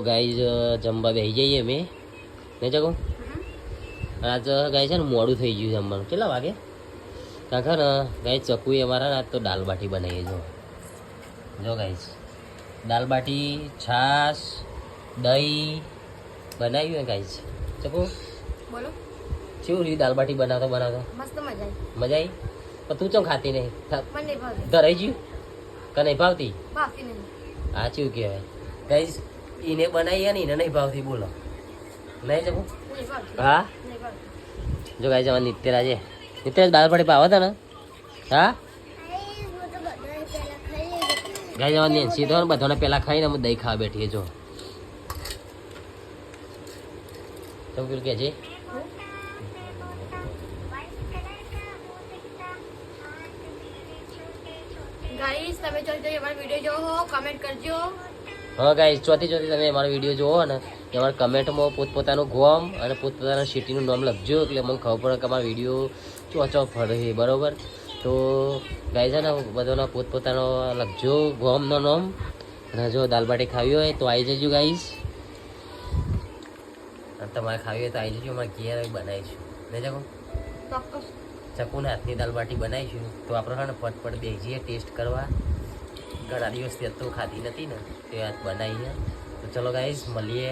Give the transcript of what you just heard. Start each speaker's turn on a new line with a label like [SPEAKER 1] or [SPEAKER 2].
[SPEAKER 1] guys જમવા બેસી જઈએ અમે નહીં જગો આજ ગાય છે ને મોડું થઈ ગયું જમવાનું કેટલા વાગે કાકા ને ગાય ચકુએ અમારા આજ તો દાલ બાટી બનાવીએ જો ગાઈઝ દાલ બાટી છાશ દહીં બનાવ્યું હોય ગાઈઝ ચકુ
[SPEAKER 2] બોલો
[SPEAKER 1] કેવું રહ્યું દાલ બાટી બનાવતો
[SPEAKER 2] મસ્ત મજા
[SPEAKER 1] મજા આવી પણ તું ચમ ખાતી નહીં
[SPEAKER 2] મને નહીં ભાવતી
[SPEAKER 1] ધરાઈ ગયું કે નહીં ભાવતી
[SPEAKER 2] ભાવતી નહીં
[SPEAKER 1] આ ચેવું કહેવાય ગાઈઝ એને બનાવી ને એને નહીં ભાવતી બોલો નહીં ચકુ
[SPEAKER 2] નહીં ભાવતી
[SPEAKER 1] હા
[SPEAKER 2] નહીં ભાવતી
[SPEAKER 1] જો ગાઈઝ અમારે નિત્યરા છે નિત્યરા દાલ બાટી ભાવે હતા ને હા ગાઈઝ અમારે નેન્સી તો ને બધાને પહેલાં ખાઈને અમે દહીં ખાવા બેઠીએ જો તો પેલું કે છે
[SPEAKER 2] ગાઈસ તમે જો અમારો વિડિયો જોવો કમેન્ટ કરજો
[SPEAKER 1] હા ગાઈઝ ચોથી તમે અમારો વિડીયો જોવો ને કે અમારા કમેન્ટમાં પોતપોતાનું ગોમ અને પોતપોતાના સિટીનું નામ લખજો એટલે મને ખબર પડે કે અમારો વિડીયો ચોચો ફરે બરાબર તો ગાઈઝ છે ને બધાના પોતપોતાનો લખજો ગોમનો નામ અને જો દાલ બાટી ખાવી હોય તો આવી જજો ગાઈઝ અને તમારે ખાવી હોય તો આવી જજો અમારે ઘેર બનાવીશું નહીં જકો
[SPEAKER 2] ચોક્કસ
[SPEAKER 1] ચકુને હાથની દાલ બાટી બનાવીશું તો આપણે હા ને ફટફટ બેસીએ ટેસ્ટ કરવા ઘણા દિવસથી તો ખાધી નથી ને તે હાથ બનાવીએ તો ચલો ગાઈઝ મળીએ